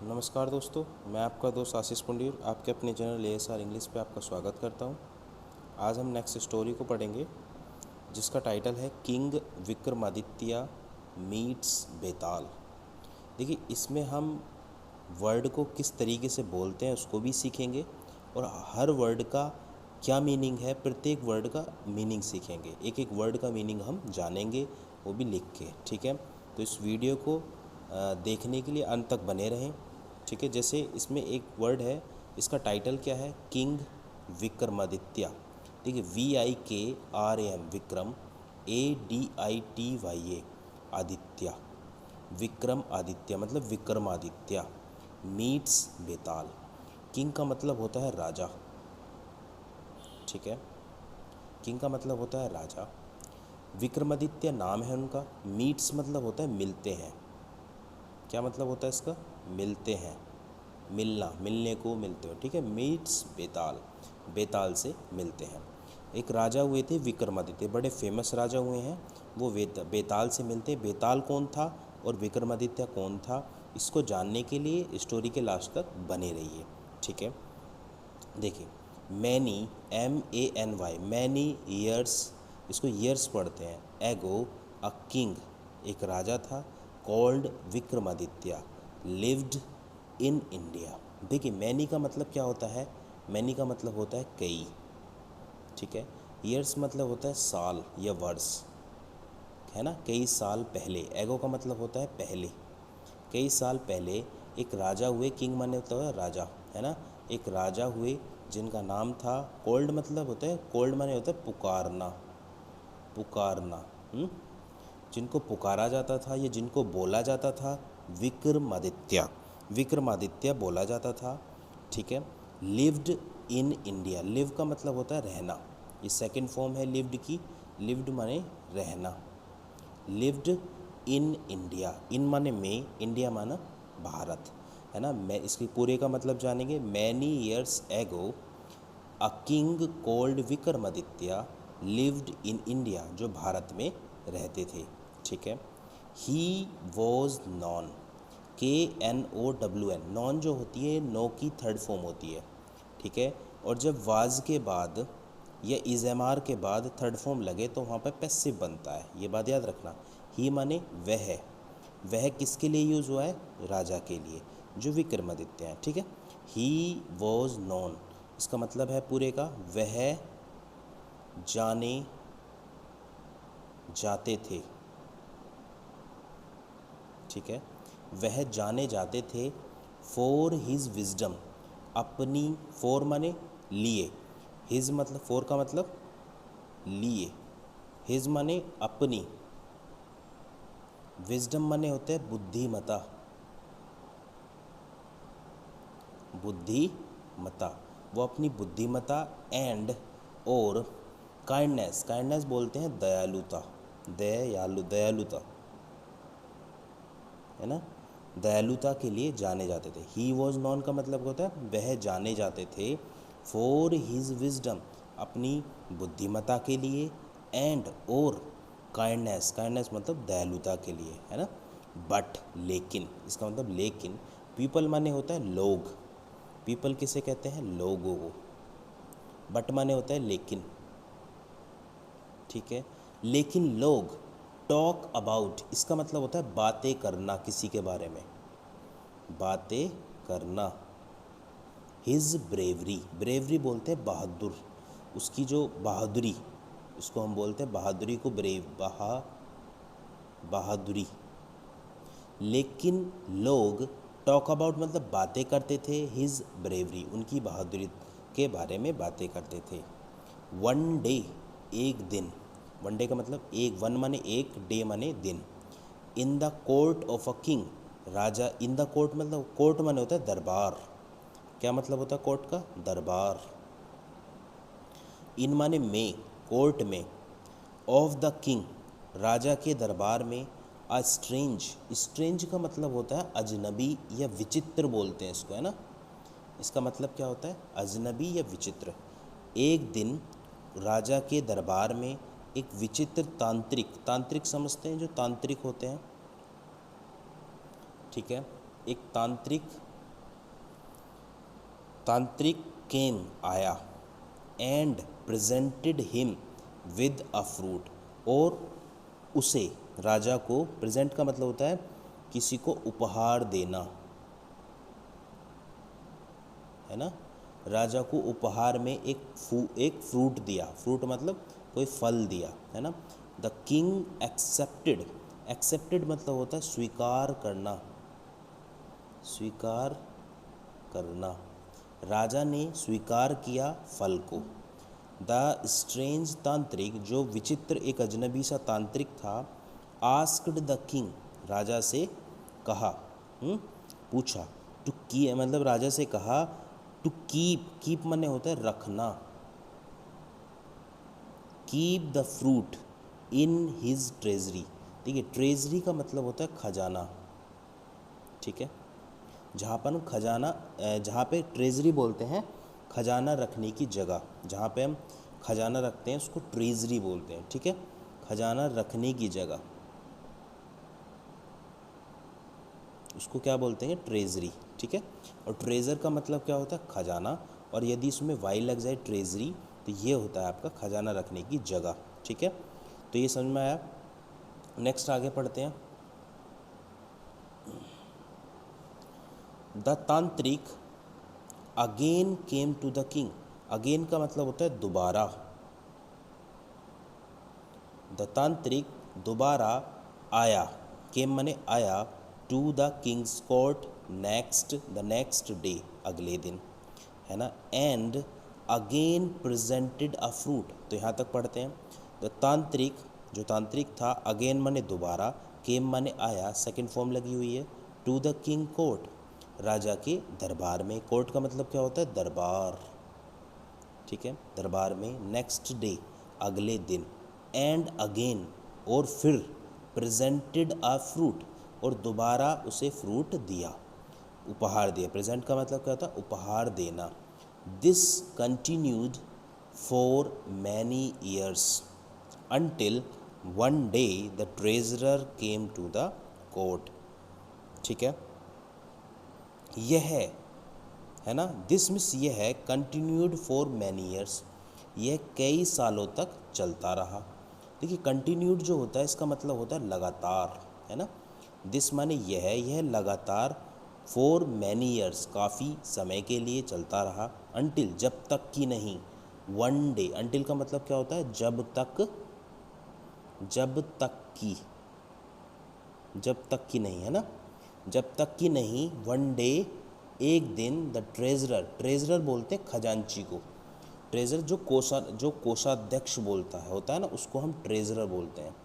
नमस्कार दोस्तों, मैं आपका दोस्त आशीष पुंडीर आपके अपने चैनल ASR इंग्लिश पे आपका स्वागत करता हूँ। आज हम नेक्स्ट स्टोरी को पढ़ेंगे जिसका टाइटल है किंग विक्रमादित्य मीट्स बेताल। देखिए, इसमें हम वर्ड को किस तरीके से बोलते हैं उसको भी सीखेंगे और हर वर्ड का क्या मीनिंग है, प्रत्येक वर्ड का मीनिंग सीखेंगे। एक एक वर्ड का मीनिंग हम जानेंगे, वो भी लिख के। ठीक है, तो इस वीडियो को देखने के लिए अंत तक बने रहें। ठीक है, जैसे इसमें एक वर्ड है, इसका टाइटल क्या है, किंग विक्रमादित्य। देखिए, VIKRAM विक्रम, ADITYA आदित्य, विक्रम आदित्य मतलब विक्रमादित्य, मीट्स बेताल। किंग का मतलब होता है राजा। ठीक है, किंग का मतलब होता है राजा। विक्रमादित्य नाम है उनका। मीट्स मतलब होता है मिलते हैं। क्या मतलब होता है इसका? मिलते हैं, मिलना, मिलने को मिलते हो। ठीक है, मीट्स बेताल, बेताल से मिलते हैं। एक राजा हुए थे विक्रमादित्य, बड़े फेमस राजा हुए हैं। वो बेताल से मिलते। बेताल कौन था और विक्रमादित्य कौन था, इसको जानने के लिए स्टोरी के लास्ट तक बने रहिए। ठीक है, देखिए, मैनी MANY मैनी ईयर्स, इसको ईयर्स पढ़ते हैं। एगो अ किंग, एक राजा था। Called Vikramaditya, lived in India. देखिए, मैनी का मतलब क्या होता है? मैनी का मतलब होता है कई। ठीक है, ईयर्स मतलब होता है साल या वर्ष, है ना, कई साल पहले। एगो का मतलब होता है पहले। कई साल पहले एक राजा हुए, किंग माने होता है राजा, है ना। एक राजा हुए जिनका नाम था, कोल्ड मतलब होता है, कोल्ड माने होता है पुकारना, पुकारना। जिनको पुकारा जाता था या जिनको बोला जाता था विक्रमादित्य, विक्रमादित्य बोला जाता था। ठीक है, लिव्ड इन इंडिया, लिव का मतलब होता है रहना, ये सेकंड फॉर्म है लिव्ड की। लिव्ड माने रहना, लिव्ड इन इंडिया, इन माने में, इंडिया माना भारत, है ना। मैं इसके पूरे का मतलब जानेंगे। Many years ago a king cold Vikramaditya lived in India, जो भारत में रहते थे। ठीक है, he was non, KNOWN, non जो होती है नो की थर्ड फॉर्म होती है। ठीक है, और जब वाज के बाद या इज़ेमार के बाद थर्ड फॉर्म लगे तो वहाँ पर पैसिव बनता है, ये बात याद रखना। ही माने वह, वह किसके लिए यूज़ हुआ है? राजा के लिए, जो विक्रमादित्य हैं। ठीक है, ही वॉज नॉन, इसका मतलब है पूरे का वह जाने जाते थे। ठीक है, वह जाने जाते थे। फॉर हिज विजडम, अपनी, फॉर माने लिए, हिज मतलब, फॉर का मतलब लिए, हिज माने अपनी, विजडम माने होते हैं बुद्धिमता, बुद्धिमता, वो अपनी बुद्धिमता एंड और काइंडनेस, काइंडनेस बोलते हैं दयालुता, दयालुता, है ना, दयालुता के लिए जाने जाते थे। ही वॉज नॉन का मतलब होता है वह जाने जाते थे। फॉर हिज विजडम, अपनी बुद्धिमता के लिए, एंड और काइंडनेस, काइंडनेस मतलब दयालुता के लिए, है ना। बट लेकिन, इसका मतलब लेकिन, पीपल माने होता है लोग, पीपल किसे कहते हैं? लोगों को। बट माने होता है लेकिन। ठीक है, लेकिन लोग, टॉक अबाउट, इसका मतलब होता है बातें करना किसी के बारे में, बातें करना। हिज ब्रेवरी, ब्रेवरी बोलते हैं बहादुर, उसकी जो बहादुरी, उसको हम बोलते हैं बहादुरी को बहादुरी। लेकिन लोग, टॉक अबाउट मतलब बातें करते थे, हिज ब्रेवरी, उनकी बहादुरी के बारे में बातें करते थे। वन डे, एक दिन, वन डे का मतलब एक, वन माने एक, डे माने दिन। In the court of a king, Raja, in the court मतलब, कोर्ट माने होता है दरबार। क्या मतलब होता है कोर्ट का? दरबार। इन माने में, कोर्ट में। ऑफ द किंग, राजा के दरबार में। अ स्ट्रेंज, स्ट्रेंज का मतलब होता है अजनबी या विचित्र बोलते हैं इसको, है ना। इसका मतलब क्या होता है? अजनबी या विचित्र। एक दिन राजा के दरबार में एक विचित्र तांत्रिक, तांत्रिक समझते हैं जो तांत्रिक होते हैं, ठीक है, एक तांत्रिक तांत्रिक केम आया and presented him with a fruit, और उसे राजा को, प्रेजेंट का मतलब होता है किसी को उपहार देना, है ना। राजा को उपहार में एक फ्रूट दिया, फ्रूट मतलब कोई फल दिया, है ना। द किंग एक्सेप्टेड, एक्सेप्टेड मतलब होता है स्वीकार करना, स्वीकार करना। राजा ने स्वीकार किया फल को। द स्ट्रेंज तांत्रिक, जो विचित्र एक अजनबी सा तांत्रिक था, आस्क्ड द किंग, राजा से कहा, पूछा, टू की मतलब राजा से कहा, टू कीप, कीप माने होता है रखना, keep the fruit in his treasury. देखिए ट्रेजरी का मतलब होता है खजाना, ठीक है। जहाँ पर हम खजाना, जहाँ पे ट्रेजरी बोलते हैं खजाना रखने की जगह, जहाँ पे हम खजाना रखते हैं उसको ट्रेजरी बोलते हैं, ठीक है। खजाना रखने की जगह उसको क्या बोलते हैं, ट्रेजरी, ठीक है। और ट्रेजर का मतलब क्या होता है, खजाना, और यदि इसमें वाई लग जाए ट्रेजरी तो ये होता है आपका खजाना रखने की जगह, ठीक है। तो ये समझ में आया। नेक्स्ट आगे पढ़ते हैं। The tantrik again came to the king, again का मतलब होता है दोबारा, द तांत्रिक दोबारा आया, केम माने आया, to the king's court next, the next day, अगले दिन, है ना। And again presented a fruit, तो यहाँ तक पढ़ते हैं। द तांत्रिक, जो तांत्रिक था, अगेन माने दोबारा, केम माने आया, सेकंड फॉर्म लगी हुई है, टू द किंग कोर्ट, राजा के दरबार में। कोर्ट का मतलब क्या होता है, दरबार, ठीक है, दरबार में। नेक्स्ट डे, अगले दिन। एंड अगेन, और फिर, प्रेजेंटेड अ फ्रूट, और दोबारा उसे फ्रूट दिया, उपहार दिया। प्रेजेंट का मतलब क्या होता है, उपहार देना। This continued for many years until one day the treasurer came to the court, ठीक है। यह है ना, दिस मीन्स ये है, कंटिन्यूड फॉर मैनी ईयर्स, यह कई सालों तक चलता रहा। देखिए कंटिन्यूड जो होता है इसका मतलब होता है लगातार, है ना। दिस माने यह लगातार, फॉर मैनी ईयर्स काफ़ी समय के लिए चलता रहा, अनटिल जब तक कि नहीं, वन डे, अनटिल का मतलब क्या होता है, जब तक, जब तक की, जब तक कि नहीं, है ना, जब तक कि नहीं, वन डे, एक दिन, द ट्रेजरर, ट्रेजरर बोलते हैं खजांची को, ट्रेजर जो कोषाध्यक्ष बोलता है होता है ना, उसको हम ट्रेजरर बोलते हैं,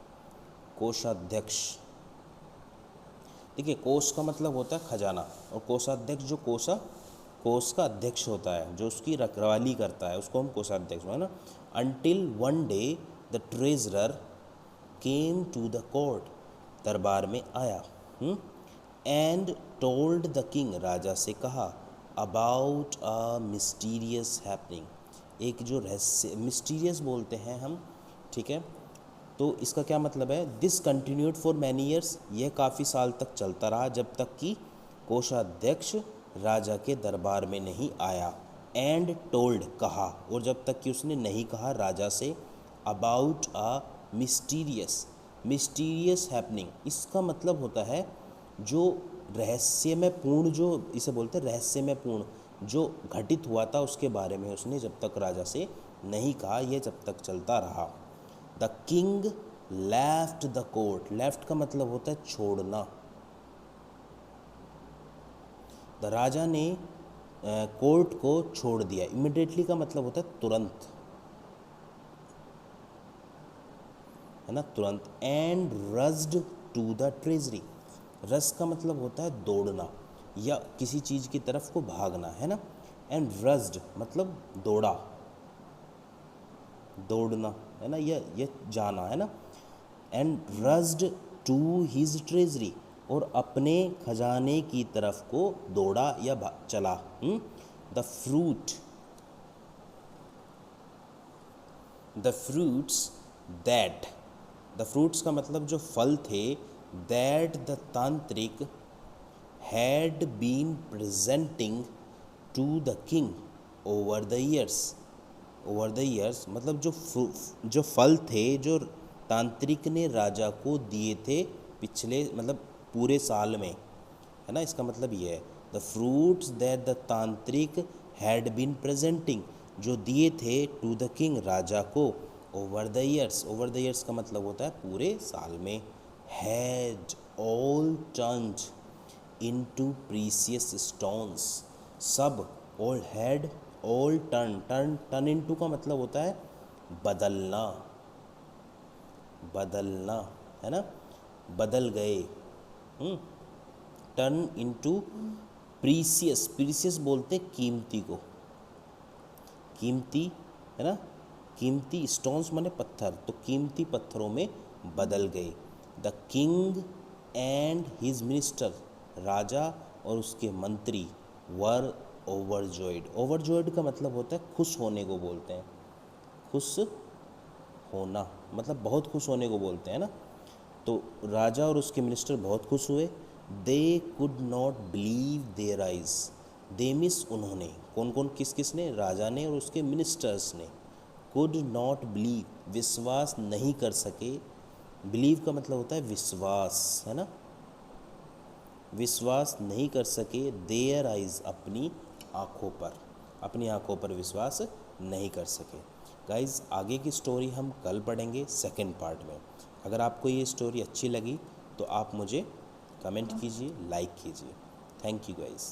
कोषाध्यक्ष। देखिए कोष का मतलब होता है खजाना, और कोषाध्यक्ष जो कोष का अध्यक्ष होता है, जो उसकी रखवाली करता है, उसको हम कोषाध्यक्ष, है ना। Until one day the treasurer came to the court, दरबार में आया, एंड टोल्ड द किंग, राजा से कहा, अबाउट अ मिस्टीरियस हैपनिंग, एक जो रहस्य, मिस्टीरियस बोलते हैं हम, ठीक है। तो इसका क्या मतलब है, this continued for many years, यह काफ़ी साल तक चलता रहा, जब तक कि कोषाध्यक्ष राजा के दरबार में नहीं आया। एंड टोल्ड कहा, और जब तक कि उसने नहीं कहा राजा से, अबाउट अ मिस्टीरियस हैपनिंग, इसका मतलब होता है जो रहस्यमय पूर्ण, जो इसे बोलते हैं रहस्यमय पूर्ण, जो घटित हुआ था उसके बारे में उसने जब तक राजा से नहीं कहा, यह जब तक चलता रहा। The king left the court, left का मतलब होता है छोड़ना, द राजा ने कोर्ट को छोड़ दिया, इमिडिएटली का मतलब होता है तुरंत, है ना, तुरंत। And rushed to the treasury, रस का मतलब होता है दौड़ना या किसी चीज़ की तरफ को भागना, है ना। एंड रस्ड मतलब दौड़ा, दौड़ना, है ना, ये जाना, है ना। And rushed to his treasury, और अपने खजाने की तरफ को दौड़ा या चला। The fruits that, the fruits का मतलब जो फल थे, that the tantrik had been presenting to the king over the years. Over the years मतलब जो फल थे जो तांत्रिक ने राजा को दिए थे पिछले मतलब पूरे साल में, है ना, इसका मतलब ये है the fruits that the tantrik had been presenting, जो दिए थे टू द किंग राजा को over the years. Over the years का मतलब होता है पूरे साल में। Had all turned into precious stones, सब, all had all turn into का मतलब होता है बदलना, बदलना, है ना, बदल गए। टर्न इनटू प्रीसियस, प्रीसियस बोलते हैं कीमती को, कीमती, है ना, कीमती, स्टोन्स माने पत्थर, तो कीमती पत्थरों में बदल गए। The king and his minister, राजा और उसके मंत्री, वर ओवरजॉयड। ओवरजॉयड का मतलब होता है खुश होने को बोलते हैं, खुश होना मतलब बहुत खुश होने को बोलते हैं ना। तो राजा और उसके मिनिस्टर बहुत खुश हुए। They could not believe their eyes, they means उन्होंने, कौन कौन, किस किस ने, राजा ने और उसके मिनिस्टर्स ने। कुड नॉट बिलीव, विश्वास नहीं कर सके, बिलीव का मतलब होता है विश्वास, है ना, विश्वास नहीं कर सके, देयर आइज अपनी आँखों पर, अपनी आँखों पर विश्वास नहीं कर सके। गाइज़ आगे की स्टोरी हम कल पढ़ेंगे सेकंड पार्ट में। अगर आपको ये स्टोरी अच्छी लगी तो आप मुझे कमेंट कीजिए, लाइक कीजिए। Thank you guys.